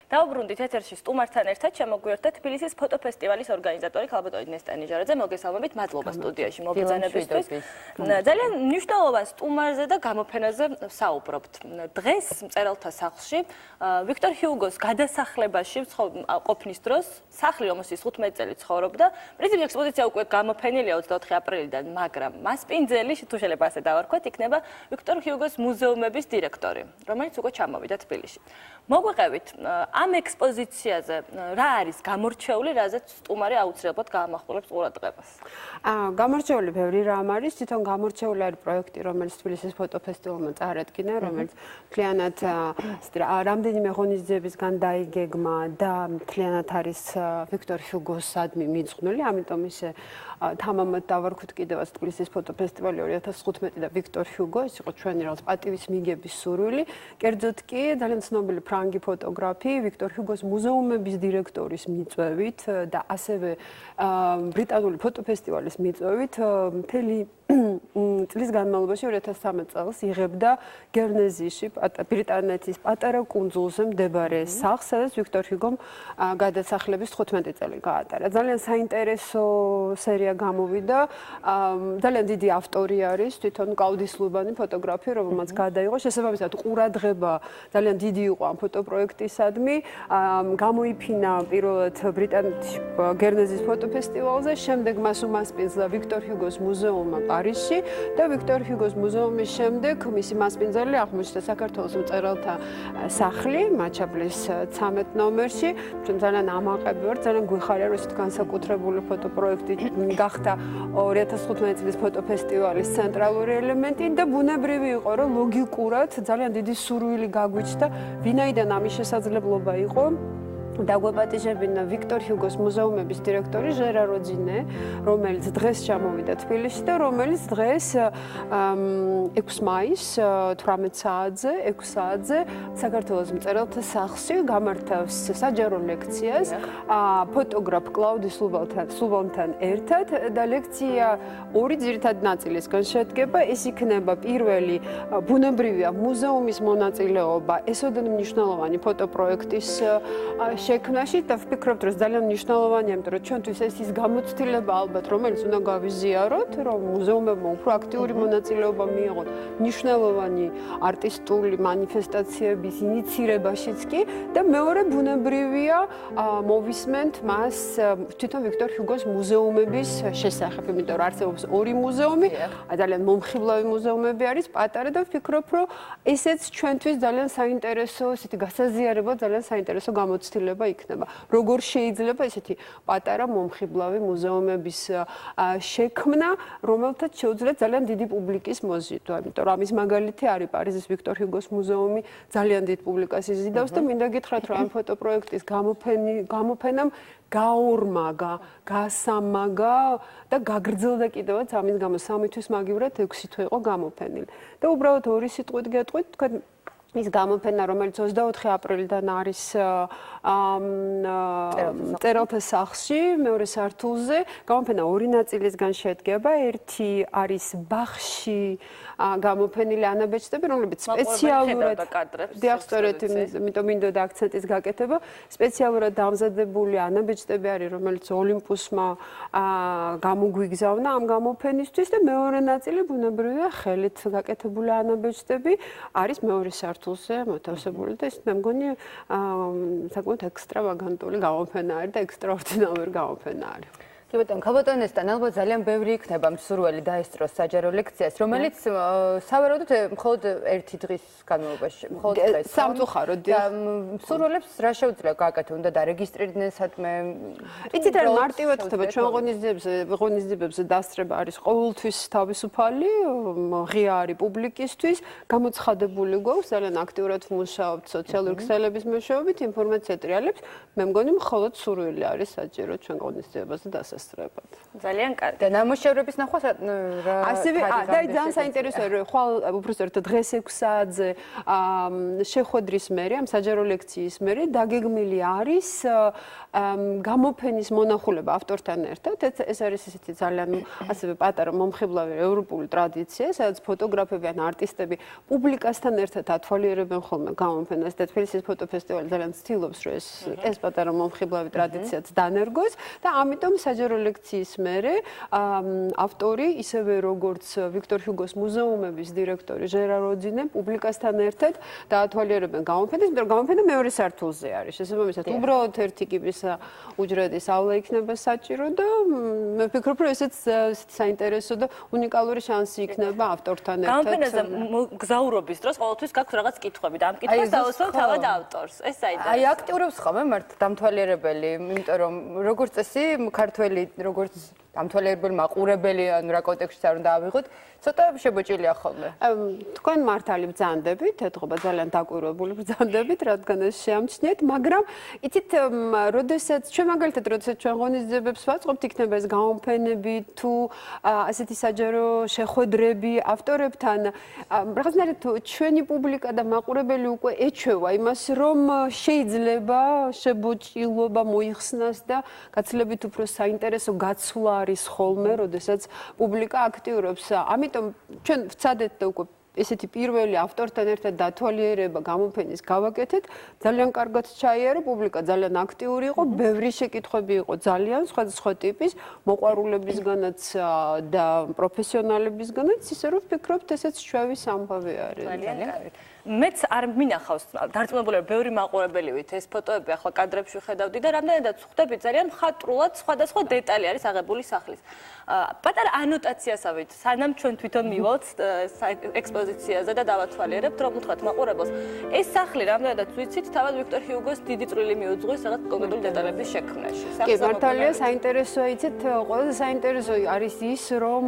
დავბრუნდით ეთერში სტუმართან ერთად შემოგვიერთდა თბილისის ფოტოფესტივალის ორგანიზატორი ქალბატონი ნესტა ნიჟარაძე. მოგესალმებით, მადლობა სტუდიაში მოგზაურობისთვის. ძალიან მნიშვნელოვან სტუმარზე და გამოფენაზე ვსაუბრობთ. დღეს მწერალთა სახლში ვიქტორ ჰიუგოს გადასახლებაში ყოფნის დროს სახლი ომოსის 15 წელი ცხოვრობდა. პრინციპში ექსპოზიცია უკვე გამოფენილია 24 აპრილიდან, მაგრამ მასპინძელი, თუ შეიძლება ასე დავარქვათ, იქნება ვიქტორ ჰიუგოს მუზეუმების დირექტორი, რომელიც უკვე ჩამოვიდა თბილისში. მოგვიყევით ამ ექსპოზიციაზე რა არის გამორჩეული, რაზეც სტუმარი აუცილებლად გაამახვილებს ყურადღებას? გამორჩეული ბევრი რამ არის, თვითონ გამორჩეული არის პროექტი, რომელიც თბილისის ფოტოფესტივალმა წარადგინა, რომელიც მთლიანად რამდენიმე ღონისძიებისგან დაიგეგმა და მთლიანად არის ვიქტორ ჰიუგოსადმი მიძღვნილი, ამიტომ ისე თამამად დავარქვით კიდევაც თბილისის ფოტოფესტივალი 2015 და ვიქტორ ჰიუგო, ეს იყო ჩვენი რაღაც პატივის მიგების სურვილი. კერძოდ კი ძალიან ცნობილი ფრანგი ფოტოგრაფი ვიქტორ ჰიუგოს მუზეუმების დირექტორის მიწვევით და ასევე ბრიტანული ფოტოფესტივალის მიწვევით მთელი წლის განმავლობაში 2013 წელს იღებდა გერნეზიში, ბრიტანეთის პატარა კუნძულზე მდებარე სახლს, სადაც ვიქტორ ჰიუგომ გადასახლების 15 წელი გაატარა. ძალიან საინტერესო სერია გამოვიდა. ძალიან დიდი ავტორი არის თვითონ კლაუდის ლუბანი ფოტოგრაფი, რომელმაც გადაიღო. შესაბამისად ყურადღება ძალიან დიდი იყო ამ ფოტოპროექტისადმი. გამოიფინა პირველად ბრიტანეთის გერნეზის ფოტოფესტივალზე, შემდეგ მას უმასპინძლა ვიქტორ ჰიუგოს მუზეუმმა პარიზში და ვიქტორ ჰიუგოს მუზეუმის შემდეგ მისი მასპინძელი აღმოჩნდა საქართველოს მწერალთა სახლი, მაჩაბლის 13 ნომერში. ძალიან ამაყები ვარ, ძალიან გვიხარია, რომ ესეთ განსაკუთრებული ფოტოპროექტი გახდა 2015 წლის ფოტოფესტივალის ცენტრალური ელემენტი და ბუნებრივი იყო, რომ ლოგიკურად ძალიან დიდი სურვილი გაგვიჩნდა, ვინაიდან ამის შესაძლებლობა იყო. დაგვეპატიჟებინა ვიქტორ ჰიუგოს მუზეუმების დირექტორი ჟერარ როძინე, რომელიც დღეს ჩამოვიდა თბილისში და რომელიც დღეს 6 მაისს 18 საათზე, 6 საათზე საქართველოს მწერალთა სახლში გამართავს საჯარო ლექციას ფოტოგრაფ კლაუდის ლუბანთან ერთად და ლექცია ორი ძირითადი ნაწილისგან შედგება. ეს იქნება პირველი ბუნებრივია მუზეუმის მონაწილეობა ესოდენი მნიშვნელოვანი ფოტოპროექტის შექმნაში და ვფიქრობთ, რომ ძალიან მნიშვნელოვანია, იმიტომ რომ ჩვენთვის ეს ის გამოცდილება ალბათ, რომელიც უნდა გავიზიაროთ, რომ მუზეუმებმა უფრო აქტიური მონაწილეობა მიიღონ მნიშვნელოვანი არტისტული მანიფესტაციების ინიცირებაშიც კი და მეორე ბუნებრივია მოვისმენთ მას თვითონ ვიქტორ ჰიუგოს მუზეუმების შესახებ, იმიტომ რომ არსებობს ორი მუზეუმი, ძალიან მომხიბლავი მუზეუმები არის, პატარა და ვფიქრობ, რომ ესეც ჩვენთვის ძალიან საინტერესო, ესეთი გასაზიარება, ძალიან საინტერესო გამოცდილება იქნება. როგორ შეიძლება ესეთი პატარა მომხიბლავი მუზეუმების შექმნა, რომელთაც შეუძლიათ ძალიან დიდი პუბლიკის მოზიდვა. იმიტომ რომ ამის მაგალითი არის პარიზის ვიქტორ ჰიუგოს მუზეუმი, ძალიან დიდ პუბლიკას იზიდავს და მინდა გითხრათ, რომ ამ ფოტოპროექტის გამოფენამ გაორმაგა, გასამაგა და გაგრძელდა კიდევაც ამის გამო 3 თვის მაგივრად 6 თვე იყო გამოფენილი. და უბრალოდ ორი სიტყვით გეტყვით, თქვენ ის გამოფენა, რომელიც 24 აპრილიდან არის მწერალთა სახლში, მეორე სართულზე, გამოფენა ორი ნაწილისგან შედგება. ერთი არის ბახში გამოფენილი ანაბეჭდები, რომლებიც სპეციალურად დიახსტორეთ, იმიტომ მინდოდა აქცენტის გაკეთება, სპეციალურად დამზადებული ანაბეჭდები არის, რომელიც ოლიმპუსმა გამოგვიგზავნა ამ გამოფენისთვის და მეორე ნაწილი ბუნებრივია ხელით გაკეთებული ანაბეჭდები არის მეორე სართულზე მოთავსებული და ეს მე მგონი საკმაოდ ექსტრავაგანტული გამოფენა არის და ექსტრაორდინარული გამოფენა არის. კი ბატონო, ქალბატონ ნესტა, ალბათ ძალიან ბევრი იქნება მსურველი დაესწროს საჯარო ლექციას, რომელიც სავარაუდოდ მხოლოდ ერთი დღის განმავლობაში, მხოლოდ დღეს. სამწუხაროდ. მსურველებს რა შეუძლია გააკეთონ, უნდა დარეგისტრირდნენ სადმე. იცით რა მარტივად ხდება ჩვენ ღონისძიებებზე დასწრება არის ყოველთვის თავისუფალი, ღია არის პუბლიკისთვის, გამოცხადებული გვაქვს, ძალიან აქტიურად ვმუშაობთ სოციალური ქსელების მეშვეობით, ინფორმაცია ტრიალებს, მე მგონი მხოლოდ სურვილი არის საჭირო ჩვენ ღონისძიებაზე დასასრულს. უსასწრებად. ძალიან კარგი. და ნამუშევრების ნახვა რა ასევე და ძალიან საინტერესოა რომ ხვალ უბრალოდ დღეს 6-ზე შეხვედრის მერე ამ საჯარო ლექციის მერე დაგეგმილი არის გამოფენის მონახულება ავტორთან ერთად. ეს არის ისეთი ძალიან ასევე პატარა მომხიბლავი ევროპული ტრადიცია, სადაც ფოტოგრაფები ან არტისტები პუბლიკასთან ერთად ათვალიერებენ ხოლმე გამოფენას და თბილისის ფოტოფესტივალი ძალიან ცდილობს რომ ეს პატარა მომხიბლავი ტრადიციაც დანერგოს და ამიტომ საჯარო ლექციის მერე ავტორი ისევე როგორც ვიქტორ ჰიუგოს მუზეუმების დირექტორი ჟერა როძინე პუბლიკასთან ერთად დაათვალიერებენ გამოფენას, იმიტომ რომ გამოფენა მეორე სართულზე არის. შესაბამისად, უბრალოდ ერთი კიბის უჯრედის ავლა იქნება საჭირო და მე ვფიქრობ, რომ ესეც საინტერესო და უნიკალური შანსი იქნება ავტორთან ერთად. გამოფენაზე გზაურობის დროს ყოველთვის გაქვს რაღაც კითხვები და ამ კითხვას დავუსვამ თავად ავტორს. ეს საინტერესოა. აი აქტიურობს ხოლმე მართ დამთვალიერებელი, იმიტომ რომ როგორც წესი ქართველი როგორც დამთვალიერებელი მაყურებელი ანუ რა კონტექსტში არ უნდა ავიღოთ, ცოტა შებოჭილია ხოლმე. თქვენ მართალი ბრძანდებით, ეთყობა ძალიან დაკვირვებული ბრძანდებით, რადგან ეს შეამჩნიეთ, მაგრამ იცით, როდესაც ჩვენ მაგალითად როდესაც ჩვენ ღონისძიებებს ვაწყობთ, იქნება ეს გამოფენები თუ ასეთი საჯარო შეხვედრები ავტორებთან, რაღაცნაირად ჩვენი პუბლიკა და მაყურებელი უკვე ეჩვევა იმას, რომ შეიძლება შებოჭილობა მოიხსნას და გაცილებით უფრო საინტერესო გაცვლა არის ხოლმე, როდესაც პუბლიკა აქტიურობს. ამიტომ ჩვენ ვცადეთ და უკვე ესეთი პირველი ავტორთან ერთად დათვალიერება გამოფენის გავაკეთეთ. ძალიან კარგად ჩაიარა, პუბლიკა ძალიან აქტიური იყო, ბევრი შეკითხვები იყო ძალიან სხვადასხვა ტიპის, მოყვარულებისგანაც და პროფესიონალებისგანაც, ისე რომ ვფიქრობთ, ესეც ჩვევის ამბავი არის. ძალიან კარგი. მეც არ მინახავს დარწმუნებული ბევრი მაყურებელი ვით ეს ფოტოები ახლა კადრებში ვხედავდი და რამდენადაც ვხვდები ძალიან მხატვრულად სხვადასხვა დეტალი არის აღებული სახლის. პატარა ანოტაციასავით სანამ ჩვენ თვითონ მივალთ ექსპოზიციაზე და დავათვალიერებთ რომ უთხრათ მაყურებელს ეს სახლი რამდენადაც ვიცით თავად ვიქტორ ჰიუგოს დიდი წვლილი მიუძღვის რაღაც კონკრეტული დეტალების შექმნაში. კი, მართალია, საინტერესოა იცით, ყველაზე საინტერესო არის ის, რომ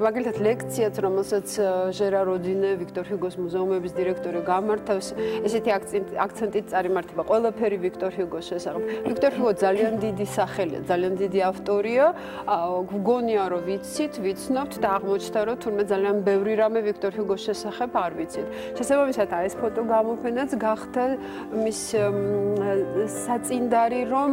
მაგალითად ლექციაც, რომელსაც ჟერა როძინე ვიქტორ ჰიუგოს მუზეუმების დირექტორი გამართავს, ესეთი აქცენტით წარიმართება ყველაფერი ვიქტორ ჰიუგოს შესახებ. ვიქტორ ჰიუგო ძალიან დიდი სახელია, ძალიან დიდი ავტორია. გგონია რომ ვიცით, ვიცნობთ და აღმოჩნდა რომ თურმე ძალიან ბევრი რამე ვიქტორ ჰიუგოს შესახებ არ ვიცით. შესაბამისად, ეს ფოტო გამოფენაც გახდა მის საწინდარი, რომ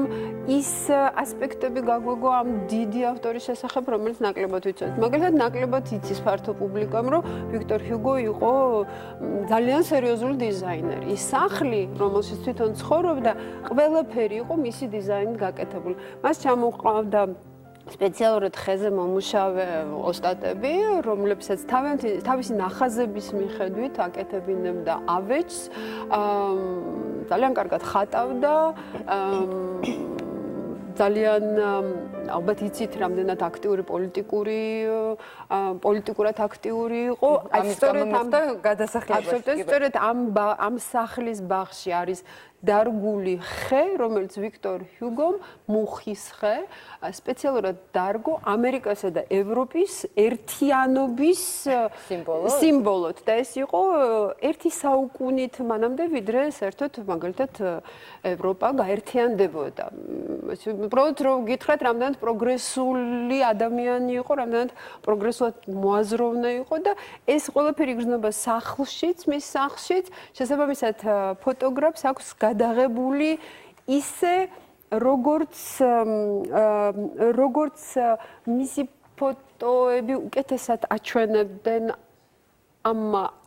ის ასპექტები გაგვეგო ამ დიდი ავტორის შესახებ, რომელიც ნაკლებად ვიცოდეთ. მაგალითად, ნაკლებად იცის ფართო პუბლიკამ, რომ ვიქტორ ჰიუგო იყო ძალიან სერიოზული დიზაინერი. ის სახლი, რომელშიც თვითონ ცხოვრობდა, ყველაფერი იყო მისი დიზაინით გაკეთებული. მას ჩამოყავდა სპეციალურად ხეზე მომუშავე ოსტატები, რომლებსაც თავისი ნახაზების მიხედვით აკეთებინებდა ავეჯს, ძალიან კარგად ხატავდა, ძალიან ალბათ იცით, რამდენად აქტიური პოლიტიკურად აქტიური იყო. სწორედ ამ გადასახლებაში. სწორედ ამ სახლის ბაღში არის დარგული ხე, რომელიც ვიქტორ ჰიუგომ მუხის ხე, სპეციალურად დარგო ამერიკასა და ევროპის ერთიანობის სიმბოლოდ და ეს იყო ერთი საუკუნით მანამდე, ვიდრე საერთოდ მაგალითად ევროპა გაერთიანდებოდა. უბრალოდ რომ გითხრათ, რამდენად პროგრესული ადამიანი იყო, რამდენად პროგრესულად მოაზროვნე იყო და ეს ყველაფერი იგრძნობა სახლშიც, მის სახლშიც, შესაბამისად ფოტოგრაფს აქვს გადაღებული ისე როგორც მისი ფოტოები უკეთესად აჩვენებდნენ ამ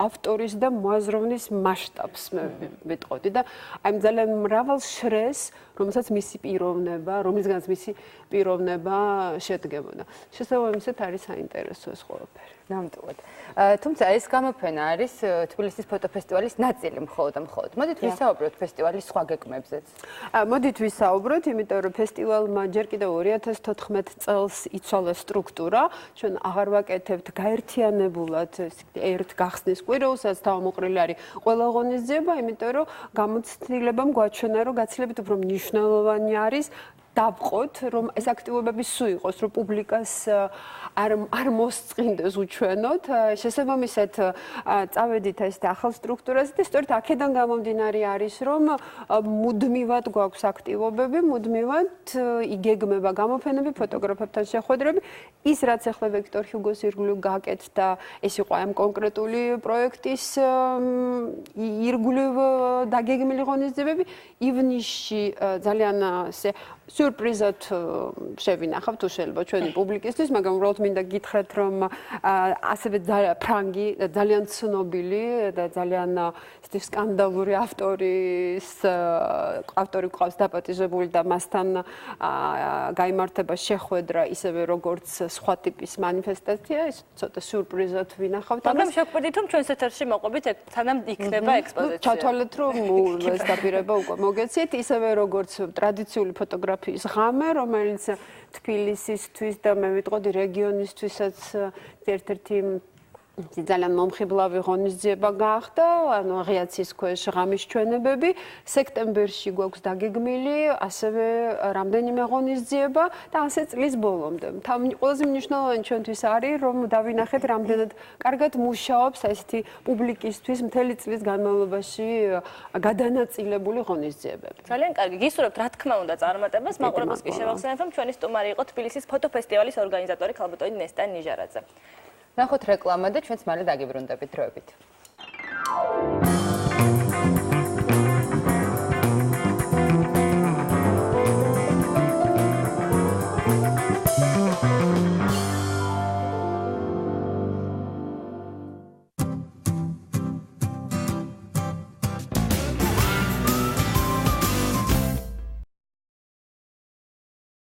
ავტორის და მოაზროვნის მასშტაბს მე ვიტყოდი და აი ძალიან მრავალ შრეს, რომელსაც მისი რომლისგანაც მისი პიროვნება შედგებოდა. შესაბამისად არის საინტერესო ეს ყველაფერი. ნამდვილად. თუმცა ეს გამოფენა არის თბილისის ფოტოფესტივალის ნაწილი მხოლოდ. მოდით ვისაუბროთ ფესტივალის სხვა გეგმებზეც. მოდით ვისაუბროთ, იმიტომ რომ ფესტივალმა ჯერ კიდევ 2014 წელს იცვალა სტრუქტურა. ჩვენ აღარ ვაკეთებთ გაერთიანებულად ერთ გახსნის კვირაულსაც თავმოყრილი არის ყველა ღონისძიება, იმიტომ რომ გამოცდილებამ გვაჩვენა, რომ გაცილებით უფრო მნიშვნელოვანი არის დავყოთ, რომ ეს აქტივობები სულ იყოს, რომ პუბლიკას არ მოსწყინდეს უჩვენოთ. შესაბამისად, წავედით ეს ახალ სტრუქტურაზე და სწორედ აქედან გამომდინარე არის, რომ მუდმივად გვაქვს აქტივობები, მუდმივად იგეგმება გამოფენები, ფოტოგრაფებთან შეხვედრები. ის რაც ახლა ვექტორ ჰიუგოს ირგვლივ გაკეთდა, ეს იყო ამ კონკრეტული პროექტის ირგვლივ დაგეგმილი ღონისძიებები. ივნისში ძალიან ასე სიურპრიზად შევინახავთ თუ შეიძლება ჩვენი პუბლიკისთვის, მაგრამ უბრალოდ მინდა გითხრათ, რომ ასევე ფრანგი ძალიან ცნობილი და ძალიან სკანდალური ავტორი ყავს დაპატიჟებული და მასთან გაიმართება შეხვედრა ისევე როგორც სხვა ტიპის მანიფესტაცია, ეს ცოტა სიურპრიზად ვინახავთ. მაგრამ შევკვდით, რომ ჩვენს ეთერში მოყვებით, სანამ იქნება ექსპოზიცია. ჩათვალეთ, რომ ეს დაპირება უკვე მოგეცით, ისევე როგორც ტრადიციული ფოტოგრაფიის ღამე, რომელიც თბილისისთვის და მე ვიტყოდი რეგიონისთვისაც ერთ-ერთი ძალიან მომხიბლავი ღონისძიება გახდა, ანუ აღიაცის ქვეშ ღამის ჩვენებები. სექტემბერში გვაქვს დაგეგმილი ასევე რამდენიმე ღონისძიება და ასე წლის ბოლომდე. ყველაზე მნიშვნელოვანი ჩვენთვის არის, რომ დავინახეთ რამდენად კარგად მუშაობს ესეთი პუბლიკისთვის მთელი წლის განმავლობაში გადანაწილებული ღონისძიებები. ძალიან კარგი. გისურვებთ, რა თქმა უნდა, წარმატებას. მაყურებელს კი შევახსენებ, რომ ჩვენი სტუმარი იყო თბილისის ფოტოფესტივალის ორგანიზატორი ქალბატონი ნესტან ნიჟარაძე. ნახოთ რეკლამა და ჩვენც მალე დაგიბრუნდებით დროებით.